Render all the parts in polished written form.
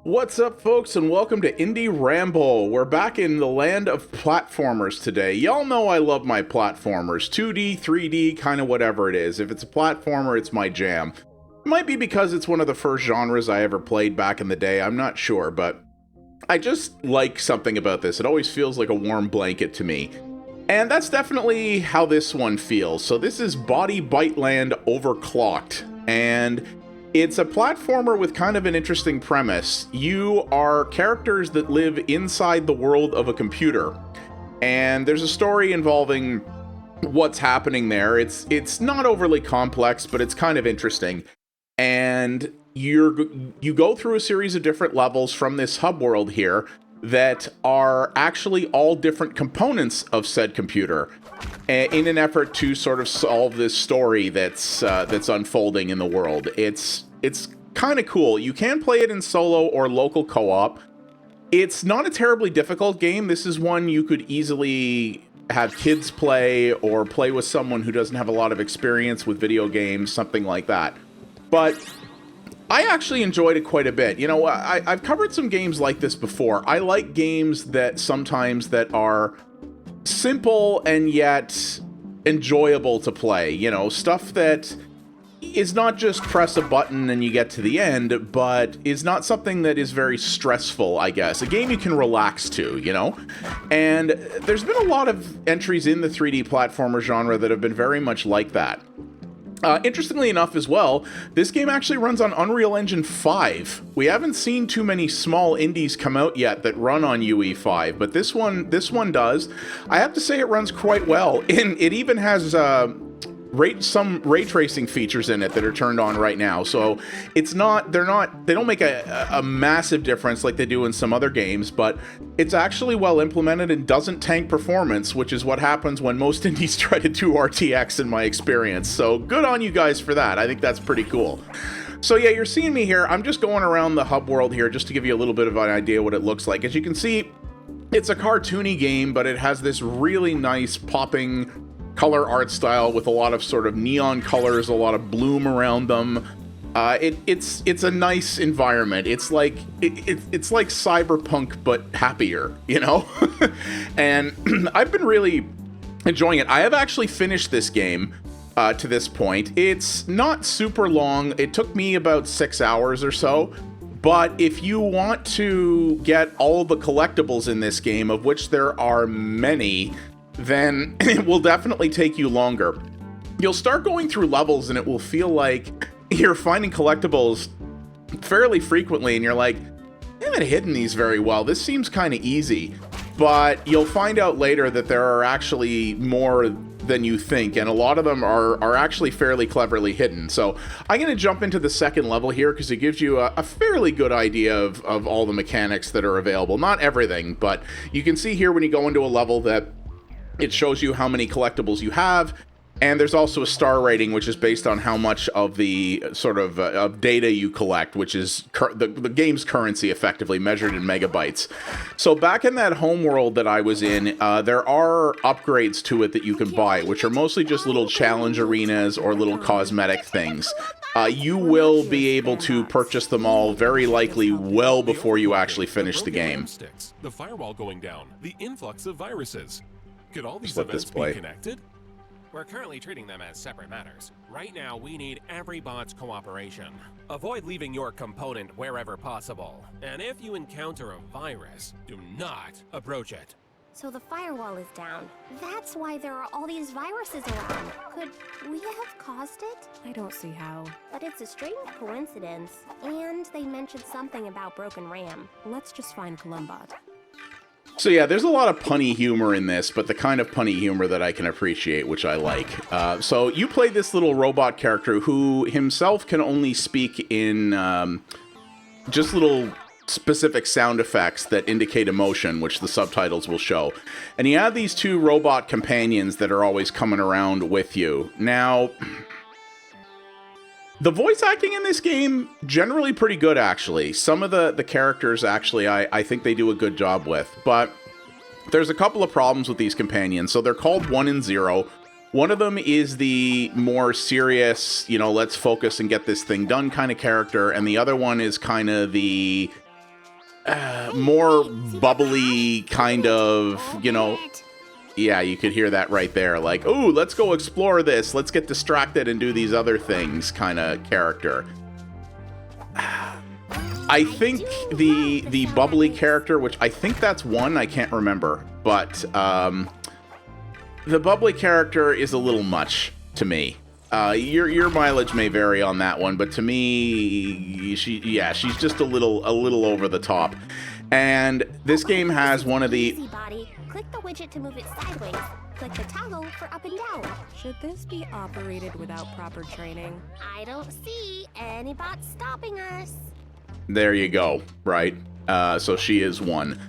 What's up, folks, and welcome to Indie Ramble. We're back in the land of platformers today. Y'all know I love my platformers. 2D, 3D, kind of whatever it is. If it's a platformer, it's my jam. It might be because it's one of the first genres I ever played back in the day. I'm not sure, but I just like something about this. It always feels like a warm blanket to me. And that's definitely how this one feels. So this is Boti Byteland Overclocked. And it's a platformer with kind of an interesting premise. You are characters that live inside the world of a computer. And there's a story involving what's happening there. It's not overly complex, but it's kind of interesting. And you go through a series of different levels from this hub world here that are actually all different components of said computer in an effort to sort of solve this story that's unfolding in the world. It's kind of cool. You can play it in solo or local co-op. It's not a terribly difficult game. This is one you could easily have kids play or play with someone who doesn't have a lot of experience with video games, something like that. But I actually enjoyed it quite a bit. You know, I've covered some games like this before. I like games that sometimes that are simple and yet enjoyable to play. You know, stuff that is not just press a button and you get to the end, but is not something that is very stressful, I guess. A game you can relax to, you know? And there's been a lot of entries in the 3D platformer genre that have been very much like that. Interestingly enough as well, this game actually runs on Unreal Engine 5. We haven't seen too many small indies come out yet that run on UE5, but this one does. I have to say it runs quite well, and it even has some ray tracing features in it that are turned on right now. So they don't make a massive difference like they do in some other games, but it's actually well implemented and doesn't tank performance, which is what happens when most indies try to do RTX in my experience. So good on you guys for that. I think that's pretty cool. So yeah, you're seeing me here. I'm just going around the hub world here just to give you a little bit of an idea what it looks like. As you can see, it's a cartoony game, but it has this really nice popping color art style with a lot of sort of neon colors, a lot of bloom around them. It's a nice environment. It's like cyberpunk but happier, you know? And I've been really enjoying it. I have actually finished this game to this point. It's not super long. It took me about 6 hours or so. But if you want to get all the collectibles in this game, of which there are many, then it will definitely take you longer. You'll start going through levels and it will feel like you're finding collectibles fairly frequently and you're like, I haven't hidden these very well. This seems kind of easy. But you'll find out later that there are actually more than you think, and a lot of them are actually fairly cleverly hidden. So I'm going to jump into the second level here because it gives you a fairly good idea of all the mechanics that are available. Not everything, but you can see here when you go into a level that it shows you how many collectibles you have, and there's also a star rating, which is based on how much of the sort of data you collect, which is the game's currency, effectively measured in megabytes. So back in that home world that I was in, there are upgrades to it that you can buy, which are mostly just little challenge arenas or little cosmetic things. You will be able to purchase them all very likely well before you actually finish the game. The firewall going down, the influx of viruses. Could all these Let this events play. be connected? We're currently treating them as separate matters. Right now, we need every bot's cooperation. Avoid leaving your component wherever possible. And if you encounter a virus, do not approach it. So the firewall is down. That's why there are all these viruses around. Could we have caused it? I don't see how. But it's a strange coincidence. And they mentioned something about broken RAM. Let's just find Columbot. So yeah, there's a lot of punny humor in this, but the kind of punny humor that I can appreciate, which I like. So you play this little robot character who himself can only speak in just little specific sound effects that indicate emotion, which the subtitles will show. And you have these two robot companions that are always coming around with you. Now, the voice acting in this game, generally pretty good, actually. Some of the characters, actually, I think they do a good job with. But there's a couple of problems with these companions. So they're called 1 and 0. One of them is the more serious, you know, let's focus and get this thing done kind of character, and the other one is kind of the more bubbly kind of, you know, yeah, you could hear that right there, like, ooh, let's go explore this, let's get distracted and do these other things kind of character. I think the bubbly character, which I think that's one, I can't remember, but the bubbly character is a little much to me. Your mileage may vary on that one, but to me, she's just a little over the top. And this game has one of the... Easy, Boti. Click the widget to move it sideways. Click the toggle for up and down. Should this be operated without proper training? I don't see any bots stopping us. There you go, right? So she is one.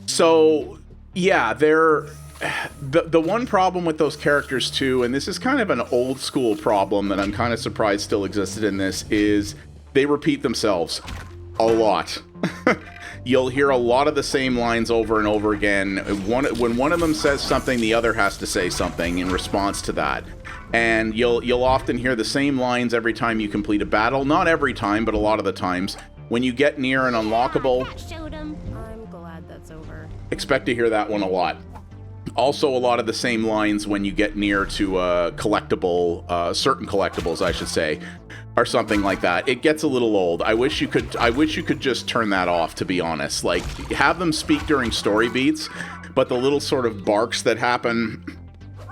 So, yeah, the one problem with those characters too, and this is kind of an old school problem that I'm kind of surprised still existed in this, is they repeat themselves a lot. You'll hear a lot of the same lines over and over again. When one of them says something, the other has to say something in response to that. And you'll often hear the same lines every time you complete a battle. Not every time, but a lot of the times. When you get near an unlockable, That showed 'em. I'm glad that's over. expect to hear that one a lot. Also, a lot of the same lines when you get near to collectible, certain collectibles, I should say, or something like that. It gets a little old. I wish you could just turn that off, to be honest. Like, have them speak during story beats, but the little sort of barks that happen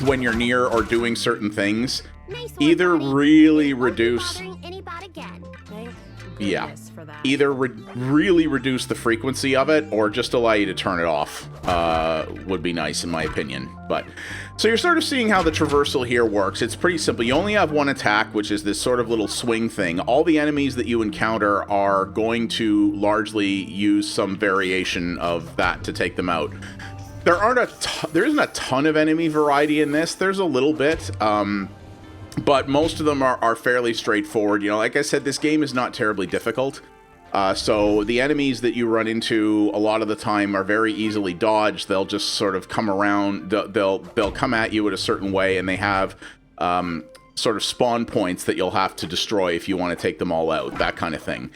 when you're near or doing certain things Nice one, either Boti. really It won't be reduce... bothering any bot again. Thank Yeah. goodness for that. Either really reduce the frequency of it or just allow you to turn it off would be nice, in my opinion. But so you're sort of seeing how the traversal here works. It's pretty simple. You only have one attack, which is this sort of little swing thing. All the enemies that you encounter are going to largely use some variation of that to take them out. There isn't a ton of enemy variety in this. There's a little bit. But most of them are fairly straightforward. You know, like I said, this game is not terribly difficult. So the enemies that you run into a lot of the time are very easily dodged. They'll just sort of come around. They'll come at you in a certain way, and they have sort of spawn points that you'll have to destroy if you want to take them all out, that kind of thing.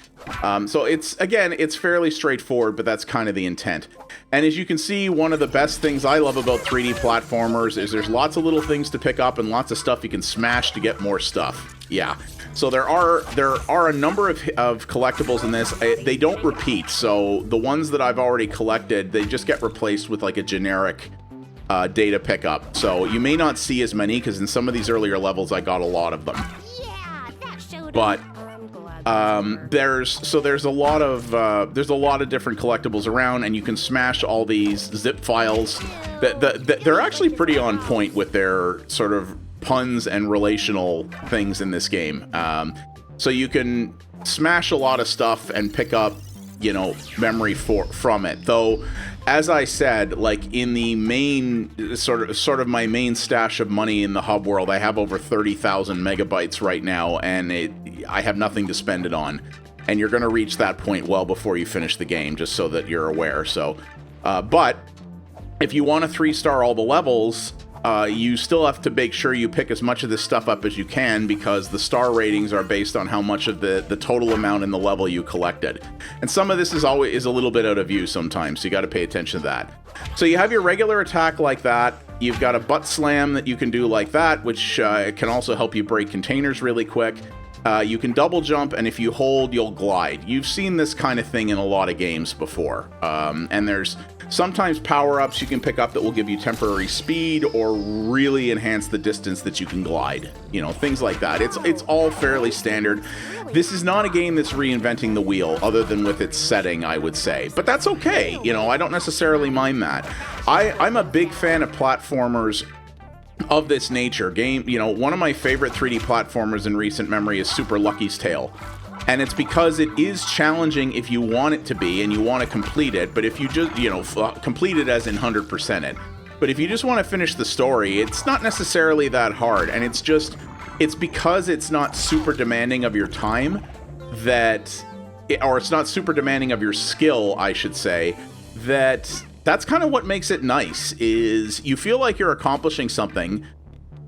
So it's fairly straightforward, but that's kind of the intent. And as you can see, one of the best things I love about 3D platformers is there's lots of little things to pick up and lots of stuff you can smash to get more stuff. Yeah. So there are a number of collectibles in this. They don't repeat, so the ones that I've already collected, they just get replaced with like a generic data pickup. So you may not see as many, because in some of these earlier levels I got a lot of them. Yeah, that showed 'em. But I'm glad that's over. there's a lot of different collectibles around, and you can smash all these zip files. They're actually pretty on point with their sort of puns and relational things in this game. So you can smash a lot of stuff and pick up, you know, memory from it. Though, as I said, like in the main sort of my main stash of money in the hub world, I have over 30,000 megabytes right now, and I have nothing to spend it on. And you're going to reach that point well before you finish the game, just so that you're aware. So, but if you want to 3-star all the levels, you still have to make sure you pick as much of this stuff up as you can, because the star ratings are based on how much of the total amount in the level you collected. And some of this is a little bit out of view sometimes, so you got to pay attention to that. So you have your regular attack like that. You've got a butt slam that you can do like that, which can also help you break containers really quick. You can double jump, and if you hold, you'll glide. You've seen this kind of thing in a lot of games before. And there's sometimes power-ups you can pick up that will give you temporary speed or really enhance the distance that you can glide. You know, things like that. It's all fairly standard. This is not a game that's reinventing the wheel, other than with its setting, I would say. But that's okay. You know, I don't necessarily mind that. I'm a big fan of platformers of this nature. You know, one of my favorite 3D platformers in recent memory is Super Lucky's Tale. And it's because it is challenging if you want it to be and you want to complete it, but if you just, you know, complete it as in 100% it. But if you just want to finish the story, it's not necessarily that hard, and it's because it's not super demanding of your time or it's not super demanding of your skill, I should say, that's kind of what makes it nice, is you feel like you're accomplishing something,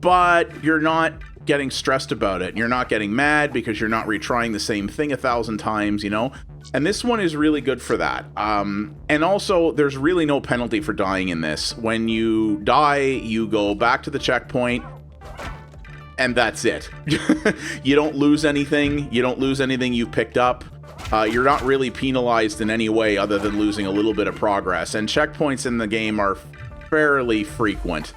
but you're not getting stressed about it. You're not getting mad because you're not retrying the same thing 1,000 times, you know? And this one is really good for that. And also, there's really no penalty for dying in this. When you die, you go back to the checkpoint, and that's it. You don't lose anything. You don't lose anything you picked up. You're not really penalized in any way other than losing a little bit of progress. And checkpoints in the game are fairly frequent.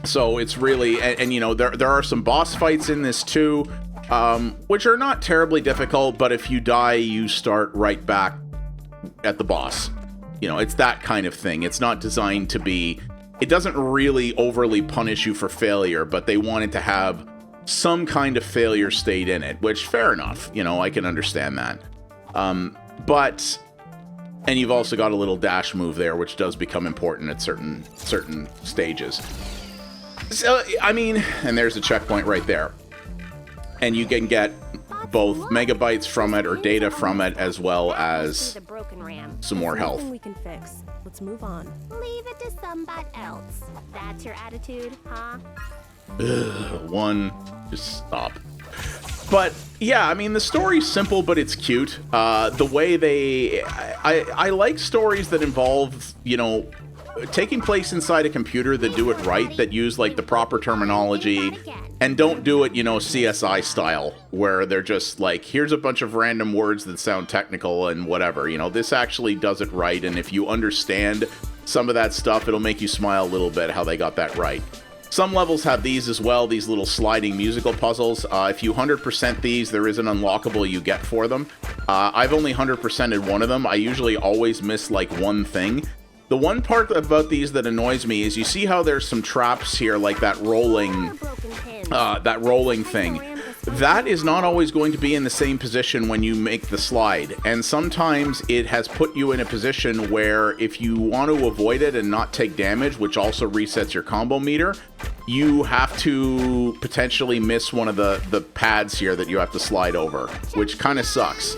So it's really, and you know, there are some boss fights in this too, which are not terribly difficult, but if you die, you start right back at the boss. You know, it's that kind of thing. It's not designed to be, it doesn't really overly punish you for failure, but they wanted to have some kind of failure state in it, which fair enough, you know, I can understand that. But, and you've also got a little dash move there, which does become important at certain stages. So, I mean, and there's a checkpoint right there. And you can get both megabytes from it or data from it, as well as some more health. We can fix. Let's move on. Leave it to somebody else. That's your attitude, huh? Just stop. But yeah, I mean, the story's simple, but it's cute. The way I like stories that involve, you know, taking place inside a computer that do it right, that use like the proper terminology, and don't do it, you know, CSI style, where they're just like, here's a bunch of random words that sound technical and whatever. You know, this actually does it right, and if you understand some of that stuff, it'll make you smile a little bit how they got that right. Some levels have these as well, these little sliding musical puzzles. If you 100% these, there is an unlockable you get for them. I've only 100%ed one of them. I usually always miss like one thing. The one part about these that annoys me is you see how there's some traps here, like that rolling thing. That is not always going to be in the same position when you make the slide. And sometimes it has put you in a position where if you want to avoid it and not take damage, which also resets your combo meter, you have to potentially miss one of the pads here that you have to slide over, which kind of sucks.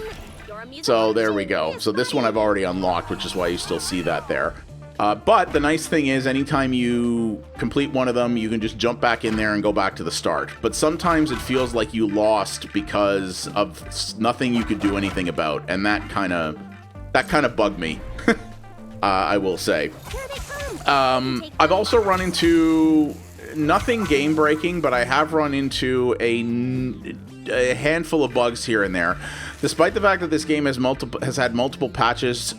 So there we go. So this one I've already unlocked, which is why you still see that there. But the nice thing is, anytime you complete one of them, you can just jump back in there and go back to the start. But sometimes it feels like you lost because of nothing you could do anything about, and that kind of bugged me. I will say. I've also run into nothing game breaking, but I have run into a handful of bugs here and there. Despite the fact that this game has had multiple patches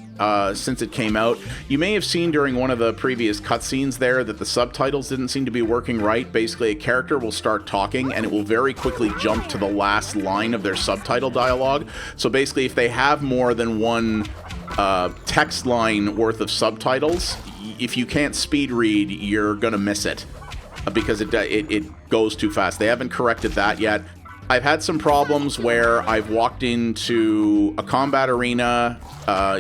since it came out, you may have seen during one of the previous cutscenes there that the subtitles didn't seem to be working right. Basically, a character will start talking and it will very quickly jump to the last line of their subtitle dialogue. So basically, if they have more than one text line worth of subtitles, if you can't speed read, you're gonna miss it because it goes too fast. They haven't corrected that yet. I've had some problems where I've walked into a combat arena,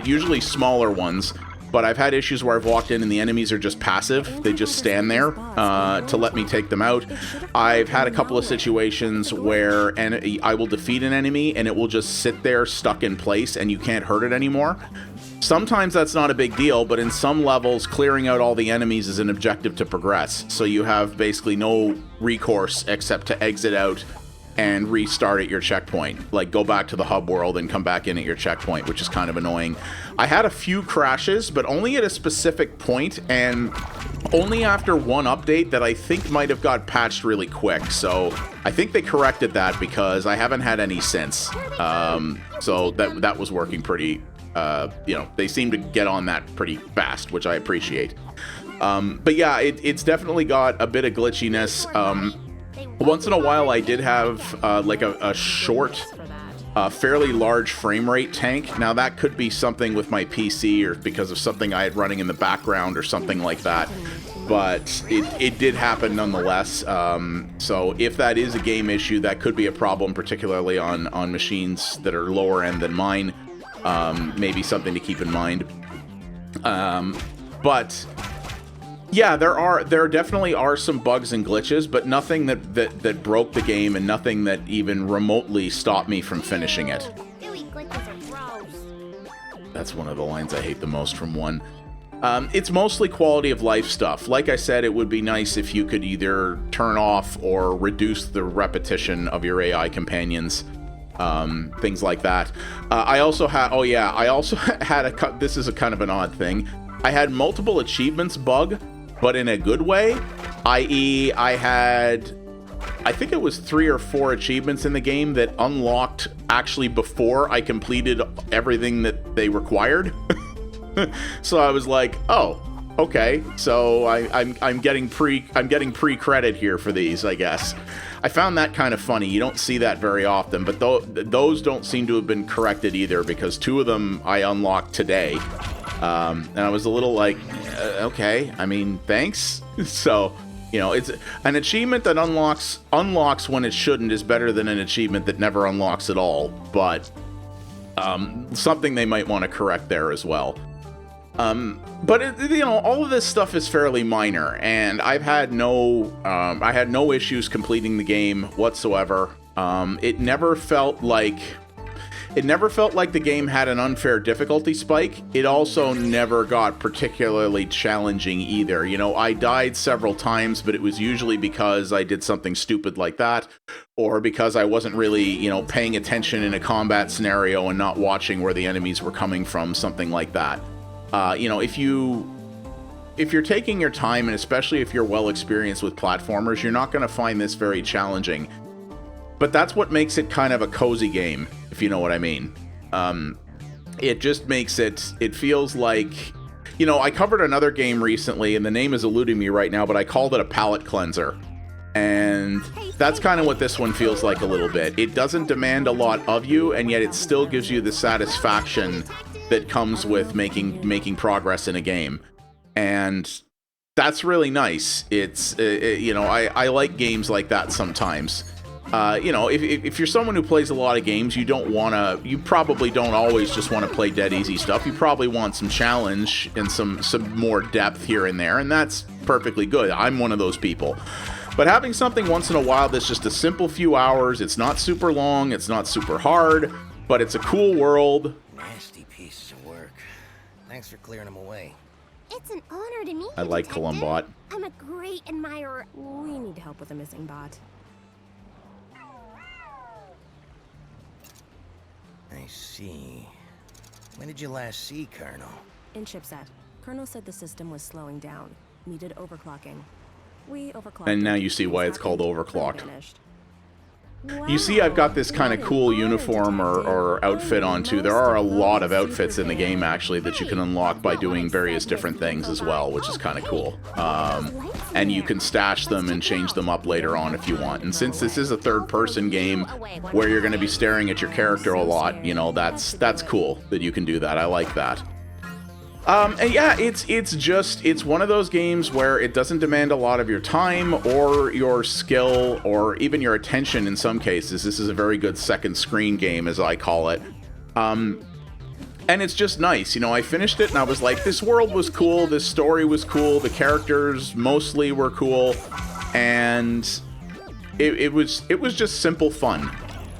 usually smaller ones, but I've had issues where I've walked in and the enemies are just passive. They just stand there to let me take them out. I've had a couple of situations where I will defeat an enemy and it will just sit there stuck in place and you can't hurt it anymore. Sometimes that's not a big deal, but in some levels, clearing out all the enemies is an objective to progress. So you have basically no recourse except to exit out and restart at your checkpoint. Like, go back to the hub world and come back in at your checkpoint, which is kind of annoying. I had a few crashes, but only at a specific point, and only after one update that I think might have got patched really quick. So I think they corrected that because I haven't had any since. So that was working pretty, you know, they seem to get on that pretty fast, which I appreciate. But yeah, it's definitely got a bit of glitchiness. Once in a while, I did have like a short, fairly large frame rate tank. Now, that could be something with my PC or because of something I had running in the background or something like that. But it did happen nonetheless. So if that is a game issue, that could be a problem, particularly on machines that are lower end than mine. Maybe something to keep in mind. But yeah, there definitely are some bugs and glitches, but nothing that broke the game and nothing that even remotely stopped me from finishing it. Gooey glitches are gross. That's one of the lines I hate the most from one. It's mostly quality of life stuff. Like I said, it would be nice if you could either turn off or reduce the repetition of your AI companions. Things like that. I also had, this is a kind of an odd thing. I had multiple achievements bug, but in a good way, i.e. I think it was 3 or 4 achievements in the game that unlocked actually before I completed everything that they required. So I was like, oh, okay. So I'm getting pre-credit here for these, I guess. I found that kind of funny. You don't see that very often, but those don't seem to have been corrected either, because 2 of them I unlocked today. And I was a little like, okay, I mean, thanks. So, you know, it's an achievement that unlocks when it shouldn't is better than an achievement that never unlocks at all. But something they might want to correct there as well. But you know, all of this stuff is fairly minor, and I had no issues completing the game whatsoever. It never felt like the game had an unfair difficulty spike. It also never got particularly challenging either. You know, I died several times, but it was usually because I did something stupid like that, or because I wasn't really, you know, paying attention in a combat scenario and not watching where the enemies were coming from, something like that. You know, if you're taking your time, and especially if you're well experienced with platformers, you're not going to find this very challenging. But that's what makes it kind of a cozy game, if you know what I mean. It just makes it feels like, you know, I covered another game recently, and the name is eluding me right now, but I called it a palate cleanser. And that's kind of what this one feels like a little bit. It doesn't demand a lot of you, and yet it still gives you the satisfaction that comes with making progress in a game. And that's really nice. It's, you know, I like games like that sometimes. You know, if you're someone who plays a lot of games, you probably don't always just want to play dead easy stuff. You probably want some challenge and some more depth here and there, and that's perfectly good. I'm one of those people. But having something once in a while that's just a simple few hours, it's not super long, it's not super hard, but it's a cool world. Nasty pieces of work. Thanks for clearing them away. It's an honor to meet you, I like Detective. Columbot. I'm a great admirer. We need help with a missing bot. I see. When did you last see Colonel? In chipset, Colonel said the system was slowing down. Needed overclocking. We overclocked. And now it. you see why it's called overclocked. Finished. You see I've got this kind of cool uniform or outfit on too. There are a lot of outfits in the game actually that you can unlock by doing various different things as well, which is kind of cool. And you can stash them and change them up later on if you want. And since this is a third-person game where you're going to be staring at your character a lot, you know, that's cool that you can do that. I like that. And yeah, it's one of those games where it doesn't demand a lot of your time or your skill or even your attention in some cases. This is a very good second screen game, as I call it. And it's just nice. You know, I finished it and I was like, this world was cool, this story was cool, the characters mostly were cool, and it was just simple fun.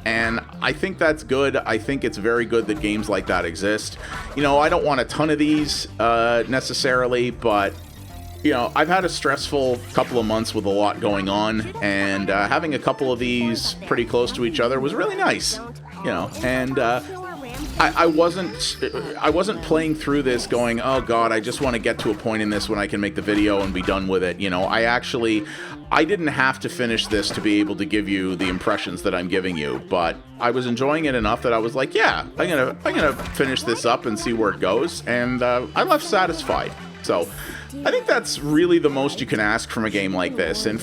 And I think that's good. I think it's very good that games like that exist. You know, I don't want a ton of these necessarily, but, you know, I've had a stressful couple of months with a lot going on, and having a couple of these pretty close to each other was really nice, you know. And I wasn't playing through this going, oh god, I just want to get to a point in this when I can make the video and be done with it. You know, I didn't have to finish this to be able to give you the impressions that I'm giving you, but I was enjoying it enough that I was like, yeah, I'm gonna finish this up and see where it goes, and I left satisfied. So I think that's really the most you can ask from a game like this. And